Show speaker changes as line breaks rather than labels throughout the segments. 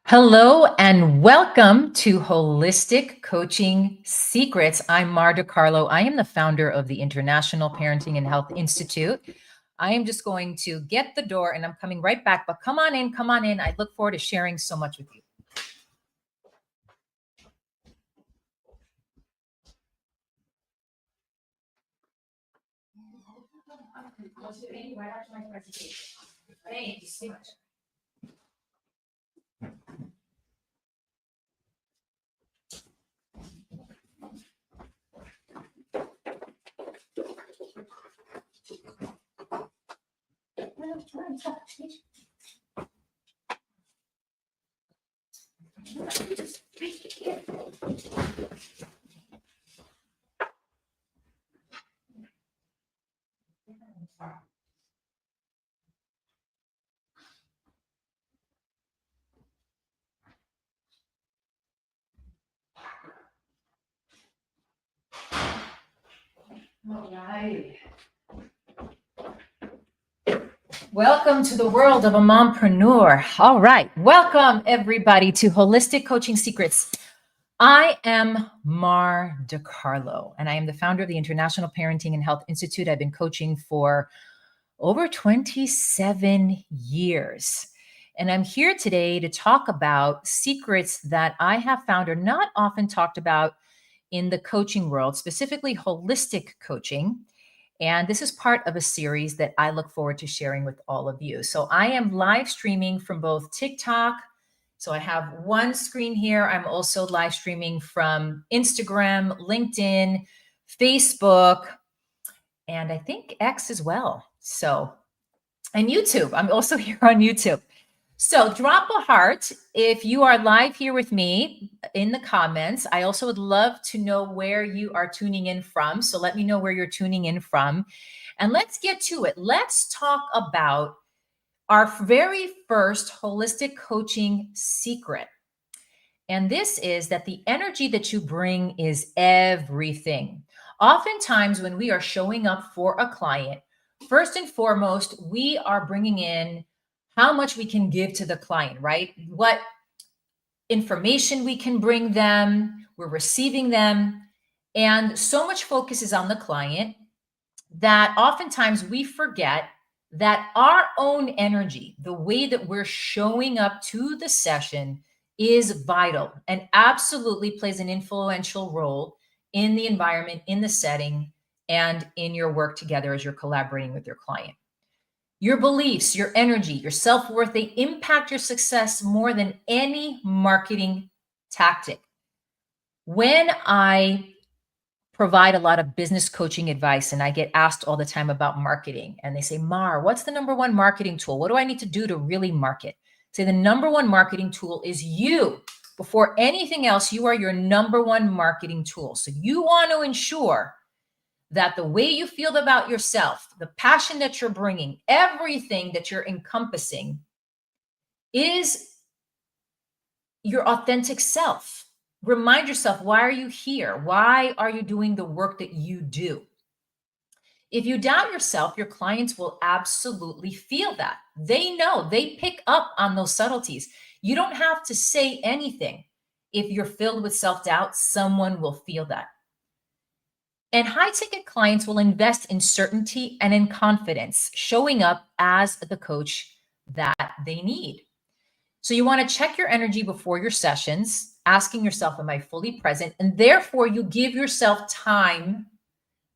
Hello and welcome to Holistic Coaching Secrets. I'm Mar De Carlo. I am the founder of the International Parenting and Health Institute. I am just going to get the door and I'm coming right back, but come on in, come on in. I look forward to sharing so much with you. Thank you so much. All right. Welcome to the world of a mompreneur. All right. Welcome, everybody, to Holistic Coaching Secrets. I am Mar De Carlo, and I am the founder of the International Parenting and Health Institute. I've been coaching for over 27 years. And I'm here today to talk about secrets that I have found are not often talked about in the coaching world, specifically holistic coaching. And this is part of a series that I look forward to sharing with all of you. So I am live streaming from both TikTok. So I have one screen here. I'm also live streaming from Instagram, LinkedIn, Facebook, and I think X as well. So, and YouTube. I'm also here on YouTube. So drop a heart if you are live here with me in the comments. I also would love to know where you are tuning in from. So let me know where you're tuning in from. And let's get to it. Let's talk about our very first holistic coaching secret. And this is that the energy that you bring is everything. Oftentimes, when we are showing up for a client, first and foremost, we are bringing in how much we can give to the client, right? What information we can bring them, we're receiving them. And so much focus is on the client that oftentimes we forget that our own energy, the way that we're showing up to the session, is vital and absolutely plays an influential role in the environment, in the setting, and in your work together as you're collaborating with your client. Your beliefs, your energy, your self-worth, they impact your success more than any marketing tactic. When I provide a lot of business coaching advice and I get asked all the time about marketing, and they say, Mar, what's the number one marketing tool? What do I need to do to really market? Say the number one marketing tool is you. Before anything else, you are your number one marketing tool. So you want to ensure that the way you feel about yourself, the passion that you're bringing, everything that you're encompassing is your authentic self. Remind yourself, why are you here? Why are you doing the work that you do? If you doubt yourself, your clients will absolutely feel that. They know, they pick up on those subtleties. You don't have to say anything. If you're filled with self-doubt, someone will feel that. And high ticket clients will invest in certainty and in confidence, showing up as the coach that they need. So you want to check your energy before your sessions, asking yourself, am I fully present? And therefore, you give yourself time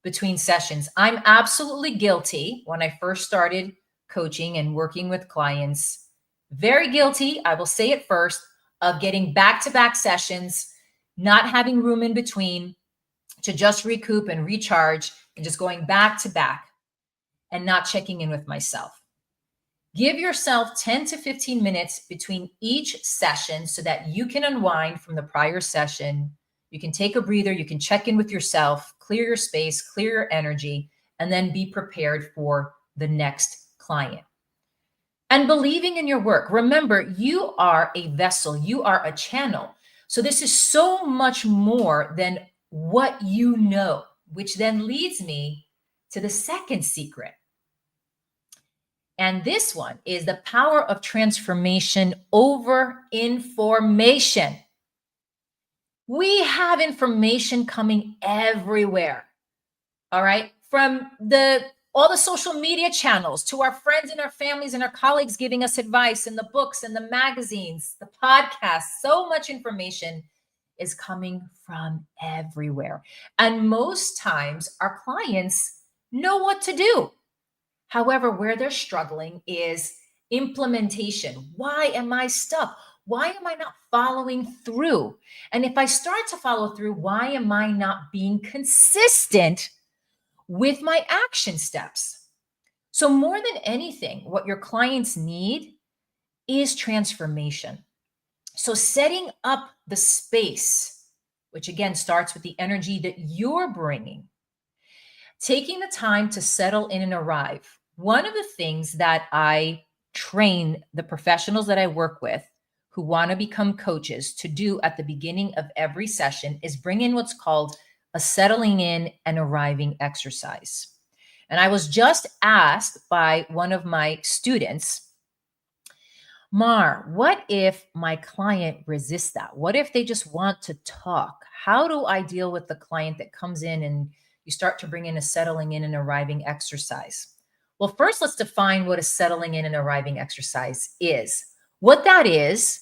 between sessions. I'm absolutely guilty when I first started coaching and working with clients, very guilty, I will say it first, of getting back-to-back sessions, not having room in between, to just recoup and recharge and just going back to back and not checking in with myself. Give yourself 10 to 15 minutes between each session so that you can unwind from the prior session. You can take a breather, you can check in with yourself, clear your space, clear your energy, and then be prepared for the next client. And believing in your work. Remember, you are a vessel, you are a channel. So this is so much more than what you know, which then leads me to the second secret. And this one is the power of transformation over information. We have information coming everywhere. All right. From all the social media channels to our friends and our families and our colleagues giving us advice, and the books and the magazines, the podcasts. So much information is coming from everywhere. And most times our clients know what to do. However, where they're struggling is implementation. Why am I stuck? Why am I not following through? And if I start to follow through, why am I not being consistent with my action steps? So, more than anything, what your clients need is transformation. So, setting up the space, which again starts with the energy that you're bringing, taking the time to settle in and arrive. One of the things that I train the professionals that I work with who want to become coaches to do at the beginning of every session is bring in what's called a settling in and arriving exercise. And I was just asked by one of my students, Mar, what if my client resists that? What if they just want to talk? How do I deal with the client that comes in and you start to bring in a settling in and arriving exercise? Well, first, let's define what a settling in and arriving exercise is. What that is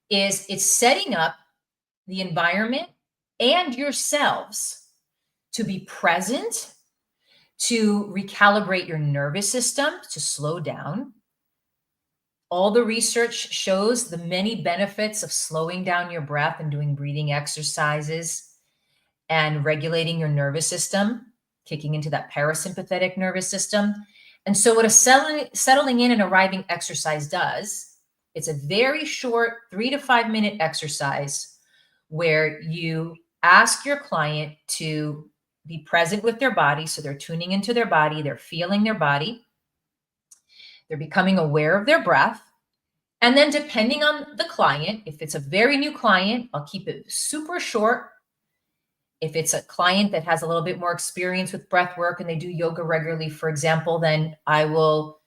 it's setting up the environment and yourselves to be present, to recalibrate your nervous system, to slow down. All the research shows the many benefits of slowing down your breath and doing breathing exercises and regulating your nervous system, kicking into that parasympathetic nervous system. And so what a settling in and arriving exercise does, it's a very short 3 to 5 minute exercise where you ask your client to be present with their body. So they're tuning into their body, they're feeling their body, they're becoming aware of their breath. And then depending on the client, if it's a very new client, I'll keep it super short. If it's a client that has a little bit more experience with breath work and they do yoga regularly, for example, then I will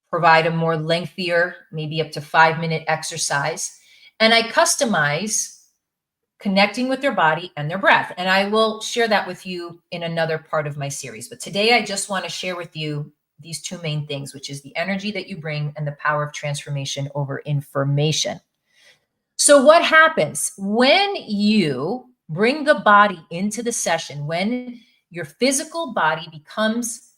provide a more lengthier, maybe up to 5 minute exercise. And I customize connecting with their body and their breath. And I will share that with you in another part of my series. But today I just want to share with you these two main things, which is the energy that you bring and the power of transformation over information. So what happens when you bring the body into the session, when your physical body becomes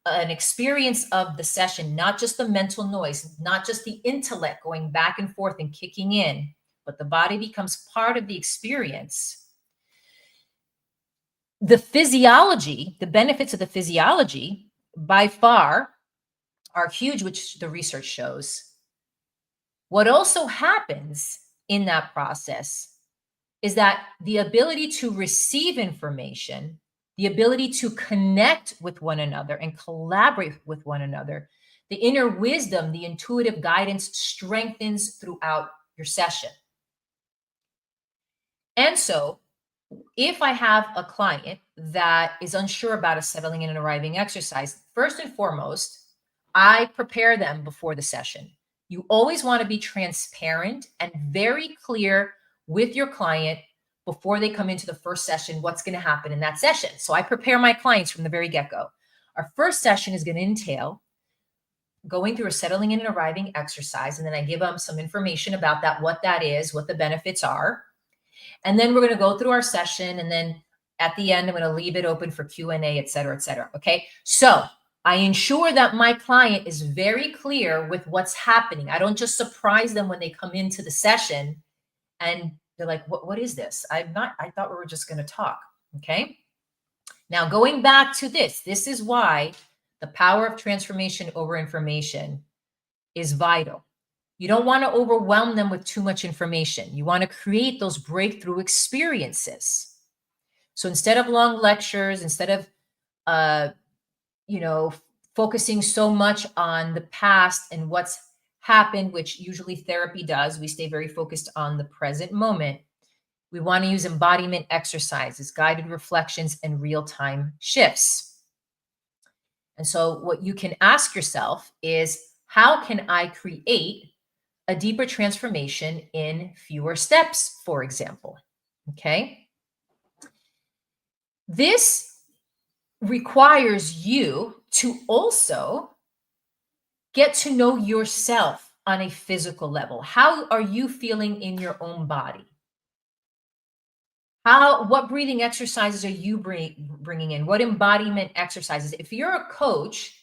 an experience of the session, not just the mental noise, not just the intellect going back and forth and kicking in, but the body becomes part of the experience. The physiology, the benefits of the physiology by far are huge, which the research shows. What also happens in that process is that the ability to receive information, the ability to connect with one another and collaborate with one another, the inner wisdom, the intuitive guidance strengthens throughout your session. And so if I have a client that is unsure about a settling in and arriving exercise, first and foremost, I prepare them before the session. You always want to be transparent and very clear with your client before they come into the first session, what's going to happen in that session. So I prepare my clients from the very get-go. Our first session is going to entail going through a settling in and arriving exercise. And then I give them some information about that, what that is, what the benefits are. And then we're going to go through our session. And then at the end, I'm going to leave it open for Q&A, et cetera, et cetera. Okay. So I ensure that my client is very clear with what's happening. I don't just surprise them when they come into the session and they're like, what is this? I thought we were just going to talk. Okay. Now going back to this is why the power of transformation over information is vital. You don't want to overwhelm them with too much information. You want to create those breakthrough experiences. So instead of long lectures, instead of, focusing so much on the past and what's happened, which usually therapy does, we stay very focused on the present moment. We want to use embodiment exercises, guided reflections, and real-time shifts. And so what you can ask yourself is, how can I create a deeper transformation in fewer steps, for example? Okay. This requires you to also get to know yourself on a physical level. How are you feeling in your own body? What breathing exercises are you bringing in? What embodiment exercises? If you're a coach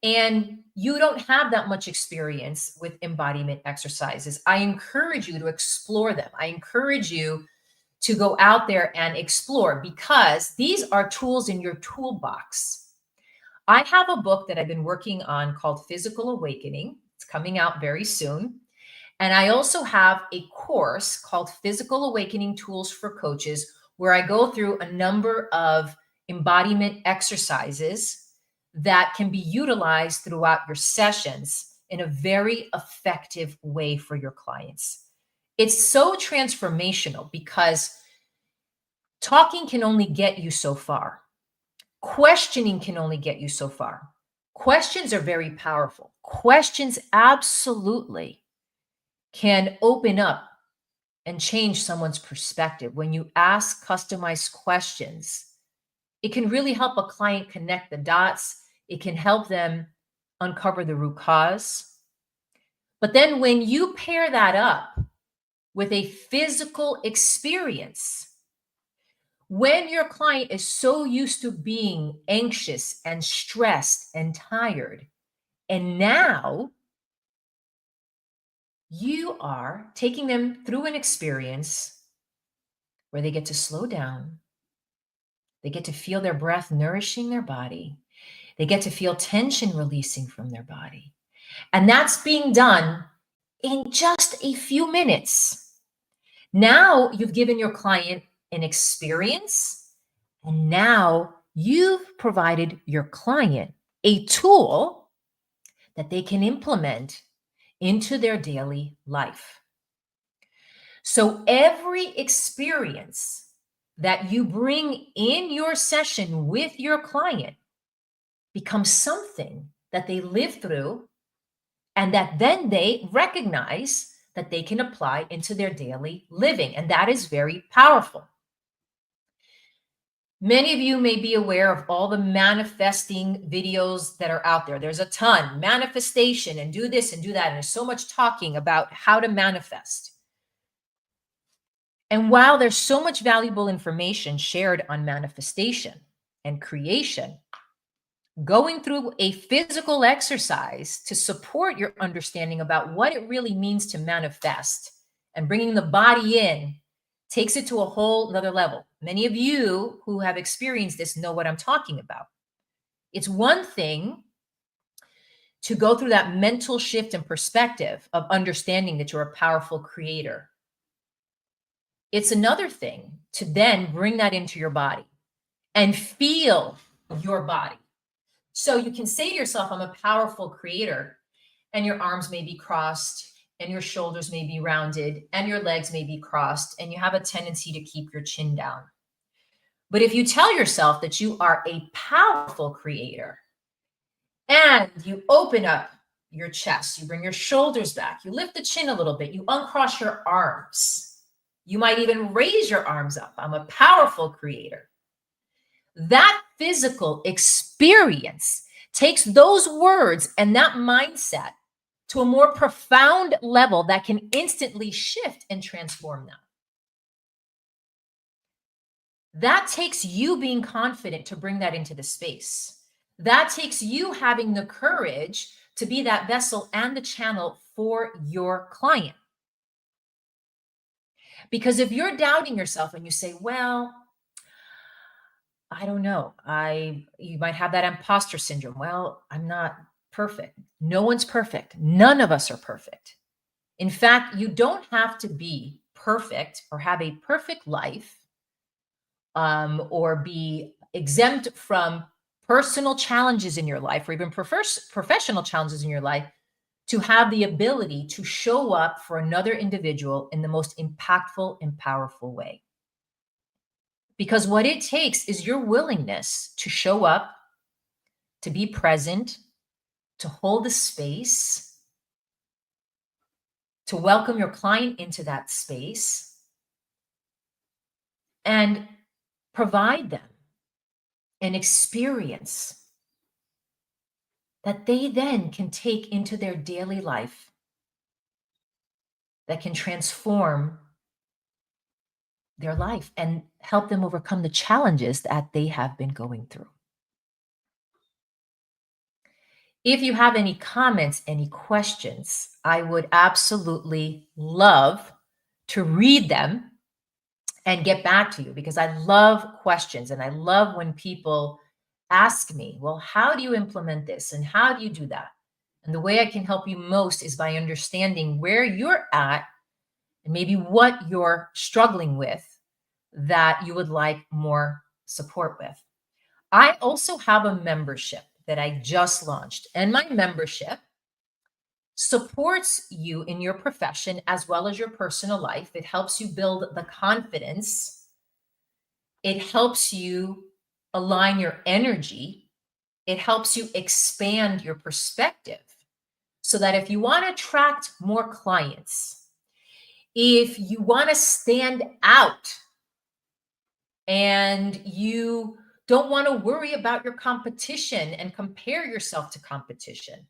and you don't have that much experience with embodiment exercises, I encourage you to explore them. I encourage you to go out there and explore, because these are tools in your toolbox. I have a book that I've been working on called Physical Awakening. It's coming out very soon. And I also have a course called Physical Awakening Tools for Coaches, where I go through a number of embodiment exercises that can be utilized throughout your sessions in a very effective way for your clients. It's so transformational because talking can only get you so far. Questioning can only get you so far. Questions are very powerful. Questions absolutely can open up and change someone's perspective. When you ask customized questions, it can really help a client connect the dots. It can help them uncover the root cause. But then when you pair that up with a physical experience, when your client is so used to being anxious and stressed and tired, and now you are taking them through an experience where they get to slow down, they get to feel their breath nourishing their body, they get to feel tension releasing from their body. And that's being done in just a few minutes. Now you've given your client an experience, and now you've provided your client a tool that they can implement into their daily life. So every experience that you bring in your session with your client becomes something that they live through, and that then they recognize that they can apply into their daily living. And that is very powerful. Many of you may be aware of all the manifesting videos that are out there. There's a ton. Manifestation, and do this and do that. And there's so much talking about how to manifest. And while there's so much valuable information shared on manifestation and creation, going through a physical exercise to support your understanding about what it really means to manifest and bringing the body in takes it to a whole other level. Many of you who have experienced this know what I'm talking about. It's one thing to go through that mental shift and perspective of understanding that you're a powerful creator. It's another thing to then bring that into your body and feel your body. So you can say to yourself, I'm a powerful creator, and your arms may be crossed, and your shoulders may be rounded, and your legs may be crossed, and you have a tendency to keep your chin down. But if you tell yourself that you are a powerful creator, and you open up your chest, you bring your shoulders back, you lift the chin a little bit, you uncross your arms, you might even raise your arms up. I'm a powerful creator. That physical experience takes those words and that mindset to a more profound level that can instantly shift and transform them. That takes you being confident to bring that into the space. That takes you having the courage to be that vessel and the channel for your client. Because if you're doubting yourself and you say, well, I don't know, you might have that imposter syndrome. Well, I'm not perfect. No one's perfect. None of us are perfect. In fact, you don't have to be perfect or have a perfect life, or be exempt from personal challenges in your life, or even professional challenges in your life, to have the ability to show up for another individual in the most impactful and powerful way. Because what it takes is your willingness to show up, to be present, to hold the space, to welcome your client into that space, and provide them an experience that they then can take into their daily life that can transform their life and help them overcome the challenges that they have been going through. If you have any comments, any questions, I would absolutely love to read them and get back to you, because I love questions and I love when people ask me, well, how do you implement this and how do you do that? And the way I can help you most is by understanding where you're at and maybe what you're struggling with that you would like more support with. I also have a membership that I just launched, and my membership supports you in your profession as well as your personal life. It helps you build the confidence. It helps you align your energy. It helps you expand your perspective so that if you want to attract more clients, if you want to stand out and you don't want to worry about your competition and compare yourself to competition,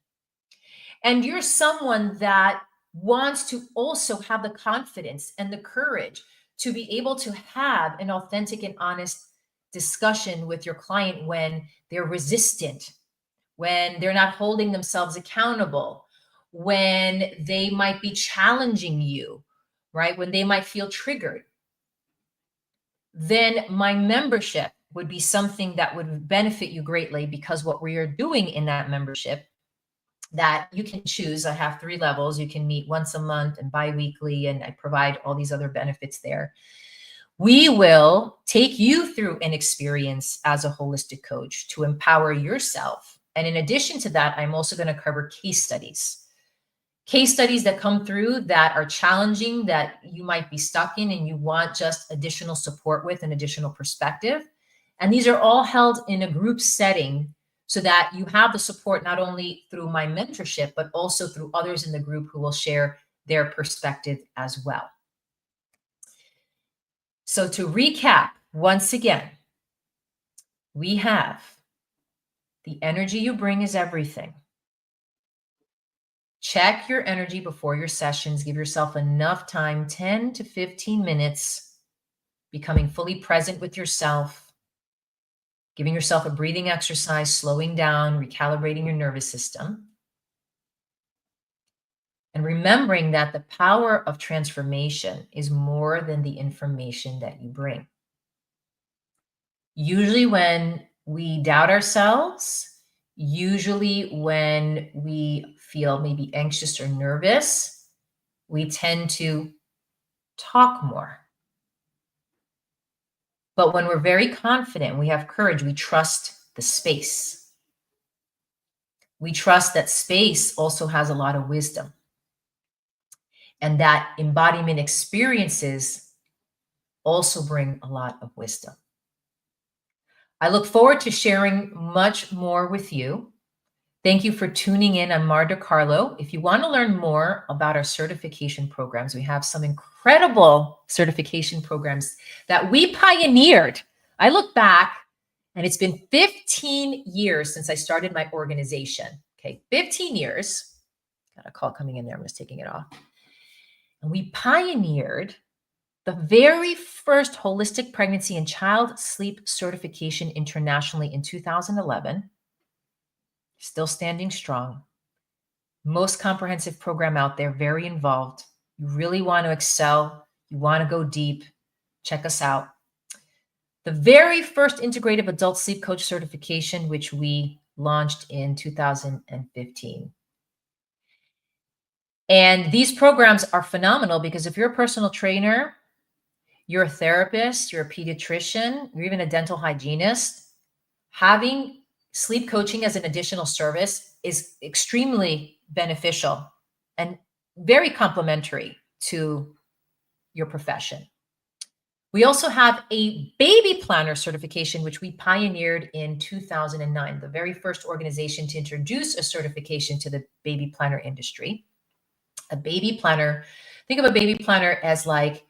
and you're someone that wants to also have the confidence and the courage to be able to have an authentic and honest discussion with your client when they're resistant, when they're not holding themselves accountable, when they might be challenging you, right? When they might feel triggered, then my membership would be something that would benefit you greatly, because what we are doing in that membership that you can choose, I have 3 levels. You can meet once a month and bi-weekly, and I provide all these other benefits there. We will take you through an experience as a holistic coach to empower yourself. And in addition to that, I'm also going to cover case studies that come through that are challenging, that you might be stuck in and you want just additional support with and additional perspective. And these are all held in a group setting so that you have the support not only through my mentorship, but also through others in the group who will share their perspective as well. So to recap, once again, we have the energy you bring is everything. Check your energy before your sessions. Give yourself enough time, 10 to 15 minutes, becoming fully present with yourself, giving yourself a breathing exercise, slowing down, recalibrating your nervous system, and remembering that the power of transformation is more than the information that you bring. Usually when we doubt ourselves, usually when we feel maybe anxious or nervous, we tend to talk more. But when we're very confident, we have courage, we trust the space. We trust that space also has a lot of wisdom, and that embodiment experiences also bring a lot of wisdom. I look forward to sharing much more with you. Thank you for tuning in. I'm Mar De Carlo. If you want to learn more about our certification programs, we have some incredible certification programs that we pioneered. I look back and it's been 15 years since I started my organization. Okay, 15 years. Got a call coming in there. I'm just taking it off. And we pioneered the very first holistic pregnancy and child sleep certification internationally in 2011. Still standing strong. Most comprehensive program out there, very involved. You really want to excel. You want to go deep. Check us out. The very first integrative adult sleep coach certification, which we launched in 2015. And these programs are phenomenal because if you're a personal trainer, you're a therapist, you're a pediatrician, you're even a dental hygienist, having sleep coaching as an additional service is extremely beneficial and very complementary to your profession. We also have a baby planner certification, which we pioneered in 2009, the very first organization to introduce a certification to the baby planner industry. A baby planner, think of a baby planner as like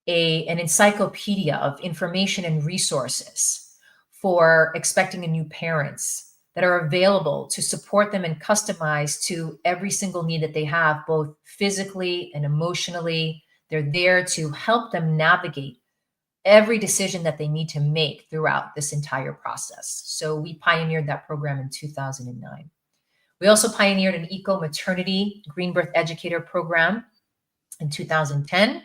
an encyclopedia of information and resources for expecting and new parents that are available to support them and customize to every single need that they have, both physically and emotionally. They're there to help them navigate every decision that they need to make throughout this entire process. So we pioneered that program in 2009. We also pioneered an eco-maternity green birth educator program in 2010.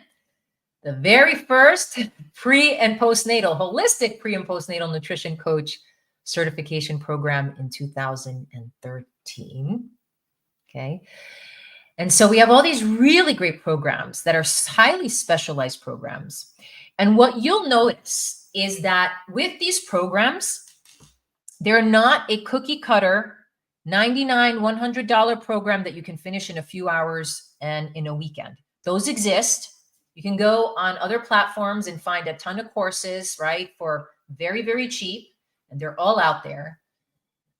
The very first pre and postnatal, holistic pre and postnatal nutrition coach certification program in 2013. Okay. And so we have all these really great programs that are highly specialized programs. And what you'll notice is that with these programs, they're not a cookie cutter $99, $100 program that you can finish in a few hours and in a weekend. Those exist. You can go on other platforms and find a ton of courses, right, for very, very cheap, and they're all out there.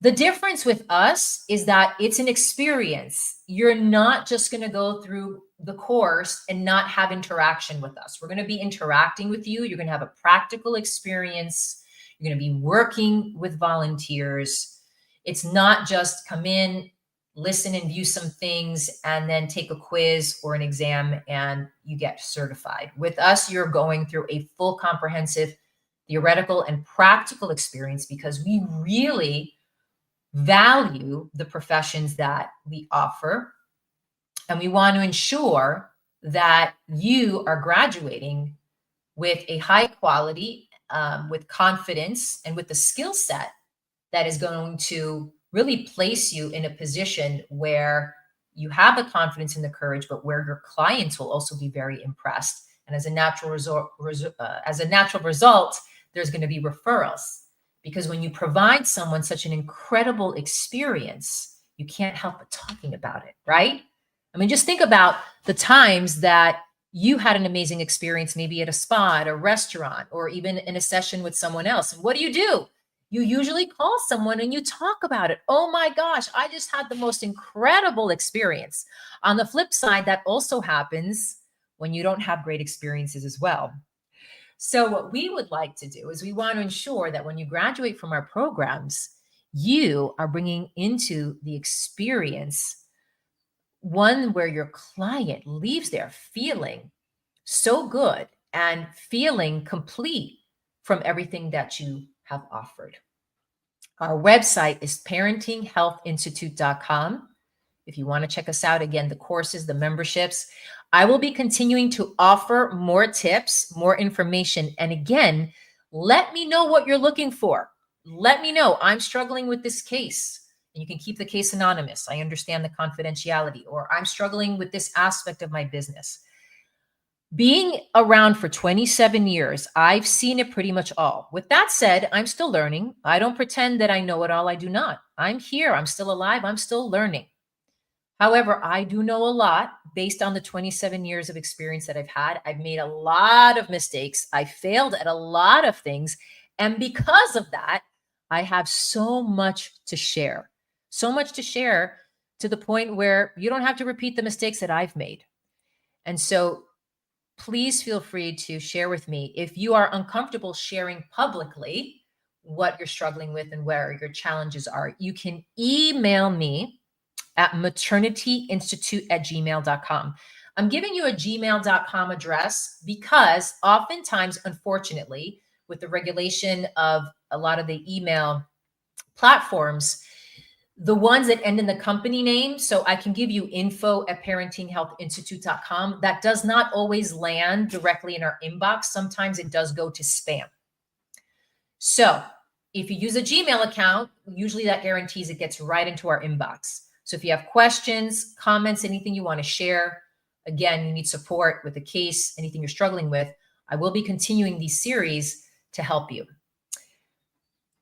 The difference with us is that it's an experience. You're not just going to go through the course and not have interaction with us. We're going to be interacting with you. You're going to have a practical experience. You're going to be working with volunteers. It's not just come in, listen and view some things, and then take a quiz or an exam and you get certified. With us, you're going through a full comprehensive theoretical and practical experience because we really value the professions that we offer. And we want to ensure that you are graduating with a high quality, with confidence, and with the skill set that is going to really place you in a position where you have the confidence and the courage, but where your clients will also be very impressed. And as a natural result, there's going to be referrals. Because when you provide someone such an incredible experience, you can't help but talking about it, right? I mean, just think about the times that you had an amazing experience, maybe at a spa, at a restaurant, or even in a session with someone else. And what do? You usually call someone and you talk about it. Oh my gosh, I just had the most incredible experience. On the flip side, that also happens when you don't have great experiences as well. So what we would like to do is we want to ensure that when you graduate from our programs, you are bringing into the experience one where your client leaves there feeling so good and feeling complete from everything that you have offered. Our website is parentinghealthinstitute.com. If you want to check us out, again, the courses, the memberships, I will be continuing to offer more tips, more information. And again, let me know what you're looking for. Let me know, I'm struggling with this case. And you can keep the case anonymous. I understand the confidentiality. Or I'm struggling with this aspect of my business. Being around for 27 years, I've seen it pretty much all. With that said, I'm still learning. I don't pretend that I know it all. I do not. I'm here. I'm still alive. I'm still learning. However, I do know a lot based on the 27 years of experience that I've had. I've made a lot of mistakes. I failed at a lot of things. And because of that, I have so much to share. So much to share to the point where you don't have to repeat the mistakes that I've made. And so please feel free to share with me if you are uncomfortable sharing publicly what you're struggling with and where your challenges are. You can email me at maternityinstitute@gmail.com. I'm giving you a gmail.com address because oftentimes, unfortunately, with the regulation of a lot of the email platforms, the ones that end in the company name, so I can give you info@parentinghealthinstitute.com, that does not always land directly in our inbox. Sometimes it does go to spam. So if you use a Gmail account, usually that guarantees it gets right into our inbox. So if you have questions, comments, anything you want to share, again, you need support with a case, anything you're struggling with, I will be continuing these series to help you.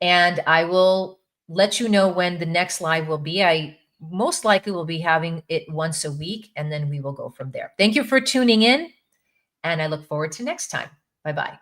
And I will let you know when the next live will be. I most likely will be having it once a week, and then we will go from there. Thank you for tuning in, and I look forward to next time. Bye-bye.